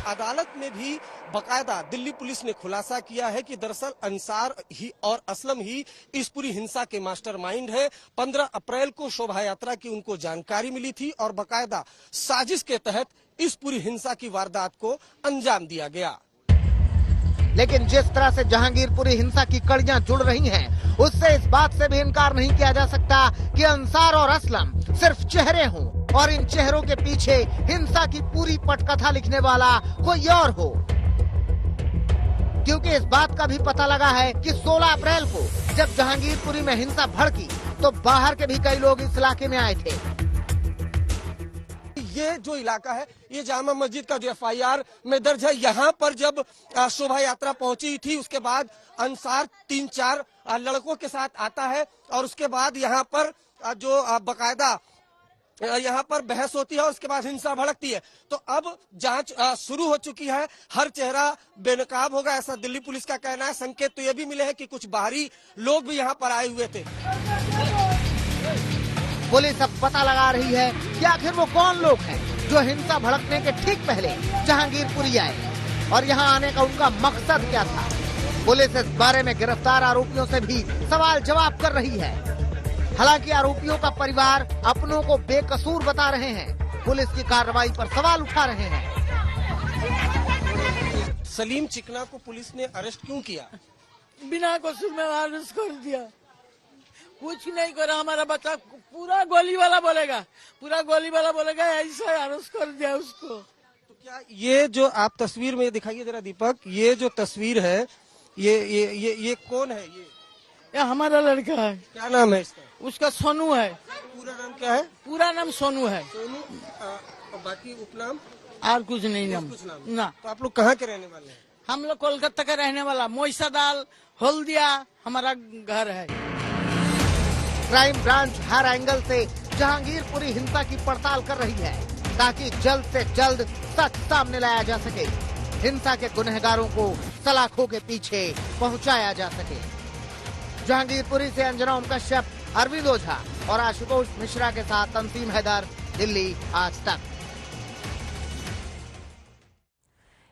अदालत में भी बकायदा दिल्ली पुलिस ने खुलासा किया है कि दरअसल अंसार ही और असलम ही इस पूरी हिंसा के मास्टरमाइंड है। 15 अप्रैल को शोभा यात्रा की उनको जानकारी मिली थी और बकायदा साजिश के तहत इस पूरी हिंसा की वारदात को अंजाम दिया गया। लेकिन जिस तरह से जहांगीरपुरी हिंसा की कड़ियां जुड़ रही हैं, उससे इस बात से भी इनकार नहीं किया जा सकता कि अंसार और असलम सिर्फ चेहरे हों और इन चेहरों के पीछे हिंसा की पूरी पटकथा लिखने वाला कोई और हो। क्योंकि इस बात का भी पता लगा है कि 16 अप्रैल को जब जहांगीरपुरी में हिंसा भड़की तो बाहर के भी कई लोग इस इलाके में आए थे। ये जो इलाका है, ये जामा मस्जिद का जो FIR में दर्ज है, यहाँ पर जब शोभा यात्रा पहुंची थी, उसके बाद अंसार 3-4 लड़कों के साथ आता है और उसके बाद यहाँ पर जो बकायदा यहाँ पर बहस होती है और उसके बाद हिंसा भड़कती है। तो अब जांच शुरू हो चुकी है, हर चेहरा बेनकाब होगा, ऐसा दिल्ली पुलिस का कहना है। संकेत तो ये भी मिले हैं कि कुछ बाहरी लोग भी यहाँ पर आए हुए थे। पुलिस अब पता लगा रही है कि आखिर वो कौन लोग हैं जो हिंसा भड़कने के ठीक पहले जहांगीरपुरी आए और यहाँ आने का उनका मकसद क्या था। पुलिस इस बारे में गिरफ्तार आरोपियों से भी सवाल जवाब कर रही है। हालांकि आरोपियों का परिवार अपनों को बेकसूर बता रहे हैं, पुलिस की कार्रवाई पर सवाल उठा रहे हैं। सलीम चिकना को पुलिस ने अरेस्ट क्यों किया? बिना कसूर में अरेस्ट कर दिया, कुछ नहीं करा। हमारा बच्चा पूरा गोली वाला बोलेगा ऐसा अरेस्ट कर दिया उसको। तो क्या ये जो आप तस्वीर में दिखाइए जरा दीपक, ये जो तस्वीर है ये कौन है? ये हमारा लड़का है। क्या नाम है इसका? उसका सोनू है। पूरा नाम क्या है? पूरा नाम सोनू है। सोनू, और बाकी उपनाम? और कुछ नहीं नाम ना। तो आप लोग कहाँ के रहने वाले हैं? हम लोग कोलकाता का रहने वाला, मोइसादाल हल्दिया हमारा घर है। क्राइम ब्रांच हर एंगल से जहांगीरपुरी हिंसा की पड़ताल कर रही है ताकि जल्द से जल्द सच सामने लाया जा सके, हिंसा के गुनहगारों को सलाखों के पीछे पहुंचाया जा सके। जहांगीरपुरी से अंजना ओम कश्यप, अरविंद ओझा और आशुतोष मिश्रा के साथ तंसीम हैदर, दिल्ली आज तक।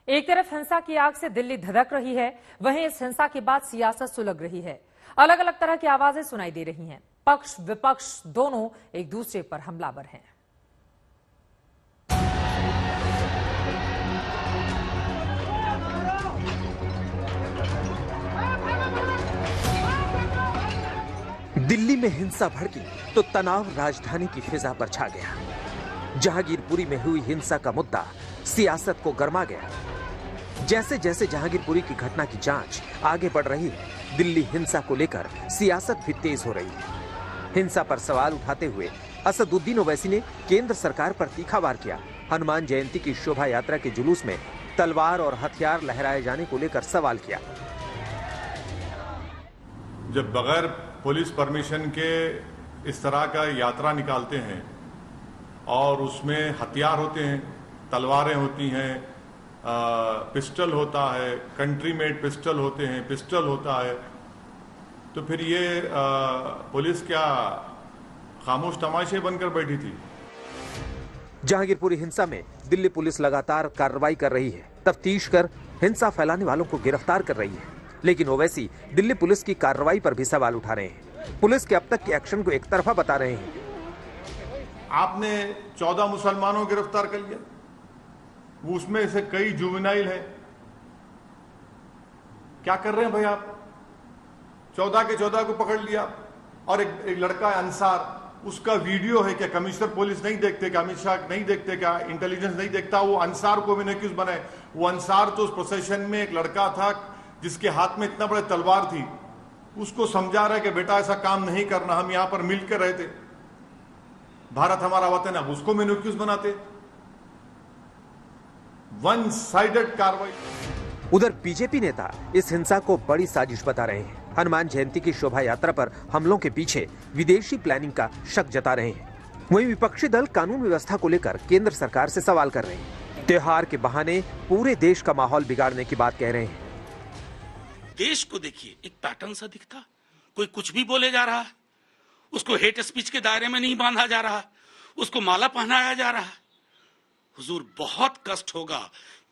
एक तरफ हिंसा की आग से दिल्ली धधक रही है, वहीं इस हिंसा के बाद सियासत सुलग रही है। अलग अलग तरह की आवाजें सुनाई दे रही हैं। पक्ष विपक्ष दोनों एक दूसरे पर हमलावर हैं। दिल्ली में हिंसा भड़की तो तनाव राजधानी की फिजा पर छा गया। जहांगीरपुरी में हुई हिंसा का मुद्दा सियासत को गरमा गया। जैसे जैसे जहांगीरपुरी की घटना की जांच आगे बढ़ रही है, दिल्ली हिंसा को लेकर सियासत भी तेज हो रही है। हिंसा पर सवाल उठाते हुए असदुद्दीन ओवैसी ने केंद्र सरकार पर तीखा वार किया। हनुमान जयंती की शोभा यात्रा के जुलूस में तलवार और हथियार लहराए जाने को लेकर सवाल किया। जब बगैर पुलिस परमिशन के इस तरह का यात्रा निकालते हैं और उसमें हथियार होते हैं, तलवारें होती हैं, पिस्टल होता है, कंट्री मेड पिस्टल होते हैं, पिस्टल होता है, तो फिर ये पुलिस क्या खामोश तमाशे बनकर बैठी थी? जहांगीरपुरी हिंसा में दिल्ली पुलिस लगातार कार्रवाई कर रही है, तफ्तीश कर हिंसा फैलाने वालों को गिरफ्तार कर रही है। लेकिन ओवैसी दिल्ली पुलिस की कार्रवाई पर भी सवाल उठा रहे हैं। पुलिस के अब तक के एक्शन को एक तरफा बता रहे हैं। आपने 14 मुसलमानों को गिरफ्तार कर लिया, उसमें से कई जुवेनाइल है। क्या कर रहे हैं भाई आप? 14 के 14 को पकड़ लिया। और एक लड़का है अंसार, उसका वीडियो है। क्या कमिश्नर पुलिस नहीं देखते? क्या अमित शाह नहीं देखते? क्या इंटेलिजेंस नहीं देखता? वो अंसार को भी नहीं क्यों बनाए? वो अंसार तो उस प्रोसेशन में एक लड़का था जिसके हाथ में इतना बड़ा तलवार थी, उसको समझा रहा है कि बेटा ऐसा काम नहीं करना, हम यहां पर मिलकर रहते, भारत हमारा वतन है, उसको मैंने क्यों बनाते? वन साइडेड कार्रवाई। उधर बीजेपी नेता इस हिंसा को बड़ी साजिश बता रहे हैं। हनुमान जयंती की शोभा यात्रा पर हमलों के पीछे विदेशी प्लानिंग का शक जता रहे हैं। वहीं विपक्षी दल कानून व्यवस्था को लेकर केंद्र सरकार से सवाल कर रहे हैं। त्योहार के बहाने पूरे देश का माहौल बिगाड़ने की बात कह रहे हैं। देश को देखिए, एक पैटर्न सा दिखता, कोई कुछ भी बोले जा रहा है, उसको हेट स्पीच के दायरे में नहीं बांधा जा रहा, उसको माला पहनाया जा रहा। हुजूर, बहुत कष्ट होगा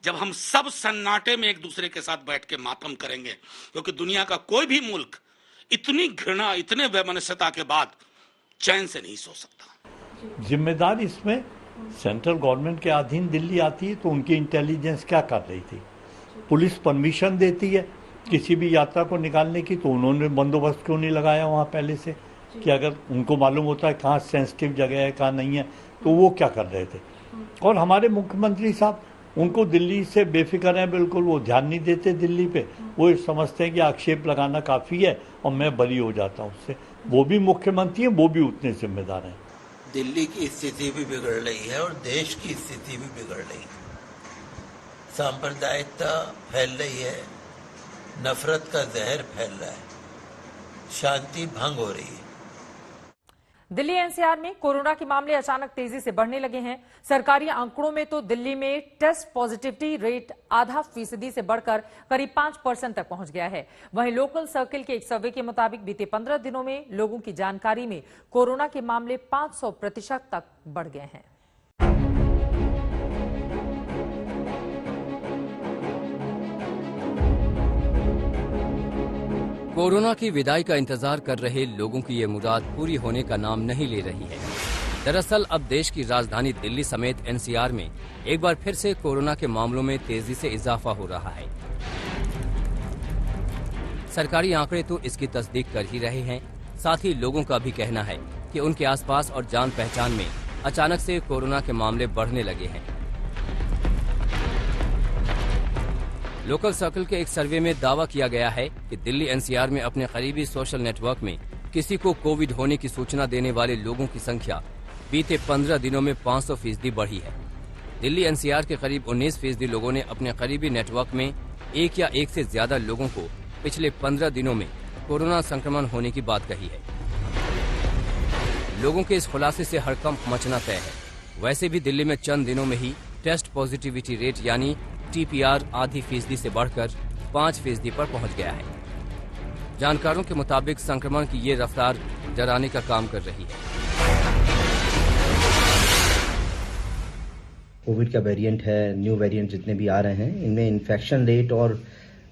जब हम सब सन्नाटे में एक दूसरे के साथ बैठ के मातम करेंगे, क्योंकि दुनिया का कोई भी मुल्क इतनी घृणा, इतने वैमनस्यता के बाद चैन से नहीं सो सकता। जिम्मेदार इसमें सेंट्रल गवर्नमेंट के अधीन दिल्ली आती है, तो उनकी इंटेलिजेंस क्या कर रही थी? पुलिस परमिशन देती है किसी भी यात्रा को निकालने की, तो उन्होंने बंदोबस्त क्यों नहीं लगाया वहाँ पहले से, कि अगर उनको मालूम होता है कहाँ सेंसिटिव जगह है कहाँ नहीं है, तो वो क्या कर रहे थे? और हमारे मुख्यमंत्री साहब, उनको दिल्ली से बेफिक्र है बिल्कुल, वो ध्यान नहीं देते दिल्ली पे। वो समझते हैं कि आक्षेप लगाना काफ़ी है और मैं बरी हो जाता हूँ उससे। वो भी मुख्यमंत्री हैं, वो भी उतने जिम्मेदार हैं। दिल्ली की स्थिति भी बिगड़ रही है और देश की स्थिति भी बिगड़ रही है। सांप्रदायिकता फैल रही है, नफरत का जहर फैल रहा है, शांति भंग हो रही है। दिल्ली एनसीआर में कोरोना के मामले अचानक तेजी से बढ़ने लगे हैं। सरकारी आंकड़ों में तो दिल्ली में टेस्ट पॉजिटिविटी रेट 0.5% से बढ़कर करीब 5% तक पहुंच गया है। वहीं लोकल सर्किल के एक सर्वे के मुताबिक बीते 15 दिनों में लोगों की जानकारी में कोरोना के मामले 500% तक बढ़ गए हैं। कोरोना की विदाई का इंतजार कर रहे लोगों की ये मुराद पूरी होने का नाम नहीं ले रही है। दरअसल अब देश की राजधानी दिल्ली समेत एनसीआर में एक बार फिर से कोरोना के मामलों में तेजी से इजाफा हो रहा है। सरकारी आंकड़े तो इसकी तस्दीक कर ही रहे हैं, साथ ही लोगों का भी कहना है कि उनके आसपास और जान पहचान में अचानक से कोरोना के मामले बढ़ने लगे हैं। लोकल सर्कल के एक सर्वे में दावा किया गया है कि दिल्ली एनसीआर में अपने करीबी सोशल नेटवर्क में किसी को कोविड होने की सूचना देने वाले लोगों की संख्या बीते 15 दिनों में 500% बढ़ी है। दिल्ली एनसीआर के करीब 19% लोगों ने अपने करीबी नेटवर्क में एक या एक से ज्यादा लोगों को पिछले 15 दिनों में कोरोना संक्रमण होने की बात कही है। लोगों के इस खुलासे से हड़कंप मचना तय है। वैसे भी दिल्ली में चंद दिनों में ही टेस्ट पॉजिटिविटी रेट यानी TPR 0.5% से बढ़कर 5% पर पहुंच गया है। जानकारों के मुताबिक संक्रमण की ये रफ्तार डराने का काम कर रही है। कोविड का वेरिएंट है, न्यू वेरिएंट जितने भी आ रहे हैं, इनमें इन्फेक्शन रेट और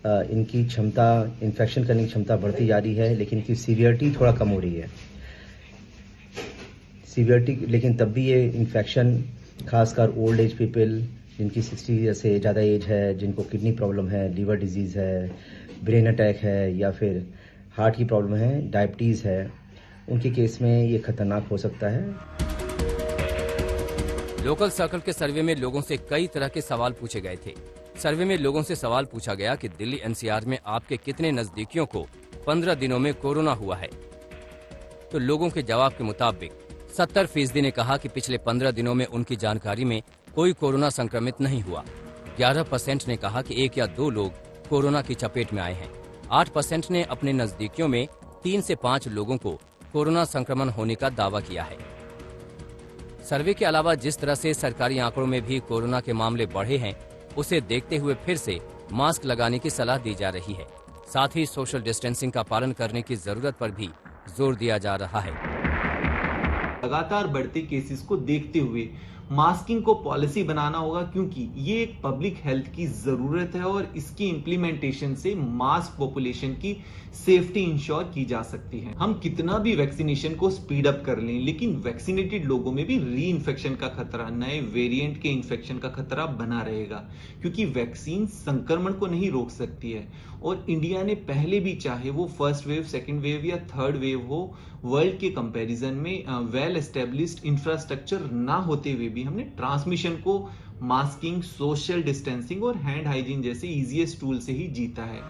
इनकी क्षमता, इन्फेक्शन करने की क्षमता बढ़ती जा रही है, लेकिन इनकी सीवियरिटी थोड़ा कम हो रही है। सीवियरिटी लेकिन तब भी ये इन्फेक्शन खासकर ओल्ड एज पीपल जिनकी 60 से ज़्यादा एज है, जिनको किडनी प्रॉब्लम है, लीवर डिजीज़ है, ब्रेन अटैक है या फिर हार्ट की प्रॉब्लम है, डायबिटीज़ है, उनके केस में ये खतरनाक हो सकता है। लोकल सर्कल के सर्वे में लोगों से कई तरह के सवाल पूछे गए थे। सर्वे में लोगों से सवाल पूछा गया कि दिल्ली एनसीआर में आपके कितने नजदीकियों को 15 दिनों में कोरोना हुआ है। तो लोगों के जवाब के मुताबिक 70% ने कहा कि पिछले 15 दिनों में उनकी जानकारी में कोई कोरोना संक्रमित नहीं हुआ। 11% ने कहा कि 1 या 2 लोग कोरोना की चपेट में आए हैं। 8% ने अपने नजदीकियों में 3 से 5 लोगों को कोरोना संक्रमण होने का दावा किया है। सर्वे के अलावा जिस तरह से सरकारी आंकड़ों में भी कोरोना के मामले बढ़े हैं, उसे देखते हुए फिर से मास्क लगाने की सलाह दी जा रही है। साथ ही सोशल डिस्टेंसिंग का पालन करने की जरूरत पर भी जोर दिया जा रहा है। लगातार बढ़ते केसेस को देखते हुए मास्किंग को पॉलिसी बनाना होगा, क्योंकि ये एक पब्लिक हेल्थ की जरूरत है और इसकी इंप्लीमेंटेशन से मास पॉपुलेशन की सेफ्टी इंश्योर की जा सकती है। हम कितना भी वैक्सीनेशन को स्पीड अप कर लें, लेकिन वैक्सीनेटेड लोगों में भी री इन्फेक्शन का खतरा, नए वेरिएंट के इन्फेक्शन का खतरा बना रहेगा, क्योंकि वैक्सीन संक्रमण को नहीं रोक सकती है। और इंडिया ने पहले भी, चाहे वो फर्स्ट वेव, सेकेंड वेव या थर्ड वेव हो, वर्ल्ड के कंपैरिजन में वेल एस्टेब्लिश्ड इंफ्रास्ट्रक्चर ना होते हुए भी हमने ट्रांसमिशन को मास्किंग, सोशल डिस्टेंसिंग और हैंड हाइजीन जैसे इजीएस्ट टूल से ही जीता है।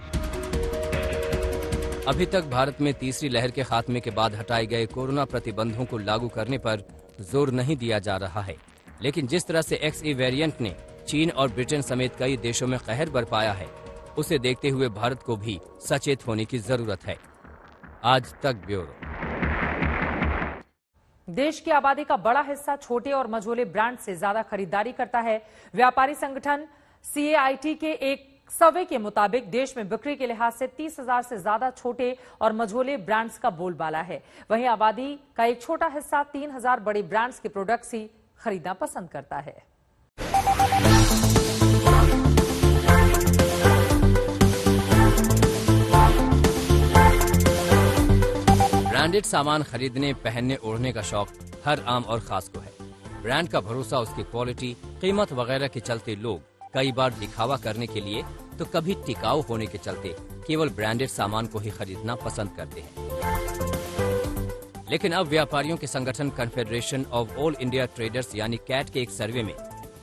अभी तक भारत में तीसरी लहर के खात्मे के बाद हटाए गए कोरोना प्रतिबंधों को लागू करने पर जोर नहीं दिया जा रहा है, लेकिन जिस तरह से XE वेरिएंट ने चीन और ब्रिटेन समेत कई देशों में कहर बरपाया है, उसे देखते हुए भारत को भी सचेत होने की जरूरत है। आज तक ब्यूरो। देश की आबादी का बड़ा हिस्सा छोटे और मझोले ब्रांड से ज्यादा खरीदारी करता है। व्यापारी संगठन CAIT के एक सर्वे के मुताबिक देश में बिक्री के लिहाज से 30,000 से ज्यादा छोटे और मझोले ब्रांड्स का बोलबाला है। वहीं आबादी का एक छोटा हिस्सा 3,000 बड़े ब्रांड्स के प्रोडक्ट्स ही खरीदना पसंद करता है। ब्रांडेड सामान खरीदने, पहनने, ओढ़ने का शौक हर आम और खास को है। ब्रांड का भरोसा, उसकी क्वालिटी, कीमत वगैरह के चलते लोग कई बार दिखावा करने के लिए तो कभी टिकाऊ होने के चलते केवल ब्रांडेड सामान को ही खरीदना पसंद करते हैं। लेकिन अब व्यापारियों के संगठन confederation of all India traders यानी कैट के एक सर्वे में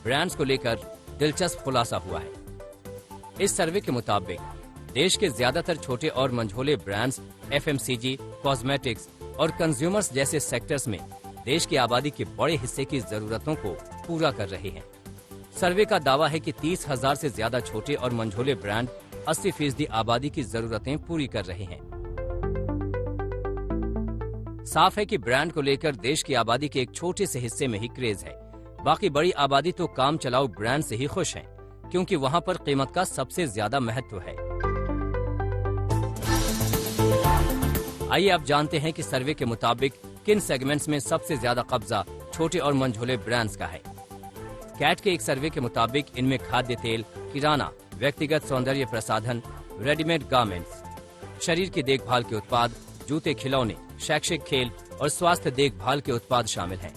ब्रांड्स को लेकर दिलचस्प खुलासा हुआ है। इस सर्वे के मुताबिक देश के ज्यादातर छोटे और मंझोले ब्रांड्स FMCG, कॉस्मेटिक्स और कंज्यूमर्स जैसे सेक्टर्स में देश की आबादी के बड़े हिस्से की जरूरतों को पूरा कर रहे हैं। सर्वे का दावा है कि 30,000 से ज्यादा छोटे और मंझोले ब्रांड 80% आबादी की जरूरतें पूरी कर रहे हैं। साफ है कि ब्रांड को लेकर देश की आबादी के एक छोटे से हिस्से में ही क्रेज है। बाकी बड़ी आबादी तो काम चलाऊ ब्रांड से ही खुश है, क्योंकि वहां पर कीमत का सबसे ज्यादा महत्व है। आइए अब जानते हैं कि सर्वे के मुताबिक किन सेगमेंट्स में सबसे ज्यादा कब्जा छोटे और मंझोले ब्रांड्स का है। कैट के एक सर्वे के मुताबिक इनमें खाद्य तेल, किराना, व्यक्तिगत सौंदर्य प्रसाधन, रेडीमेड गारमेंट्स, शरीर की देखभाल के उत्पाद, जूते, खिलौने, शैक्षिक खेल और स्वास्थ्य देखभाल के उत्पाद शामिल हैं।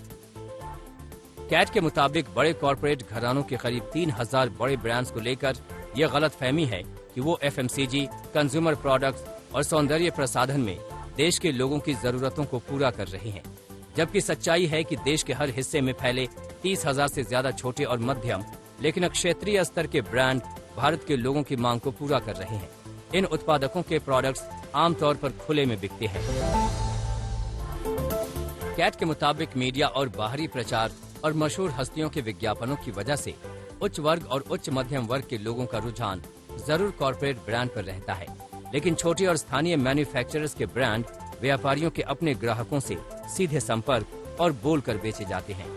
कैट के मुताबिक बड़े कॉरपोरेट घरानों के करीब 3,000 बड़े ब्रांड्स को लेकर यह गलतफहमी है कि वो FMCG, कंज्यूमर प्रोडक्ट्स और सौंदर्य प्रसाधन में देश के लोगों की जरूरतों को पूरा कर रही हैं, जबकि सच्चाई है कि देश के हर हिस्से में फैले 30,000 से ज्यादा छोटे और मध्यम लेकिन क्षेत्रीय स्तर के ब्रांड भारत के लोगों की मांग को पूरा कर रहे हैं। इन उत्पादकों के प्रोडक्ट्स आमतौर पर खुले में बिकते हैं। कैट के मुताबिक मीडिया और बाहरी प्रचार और मशहूर हस्तियों के विज्ञापनों की वजह से उच्च वर्ग और उच्च मध्यम वर्ग के लोगों का रुझान जरूर कॉर्पोरेट ब्रांड पर रहता है, लेकिन छोटे और स्थानीय मैन्युफैक्चरर्स के ब्रांड व्यापारियों के अपने ग्राहकों से सीधे संपर्क और बोलकर बेचे जाते हैं।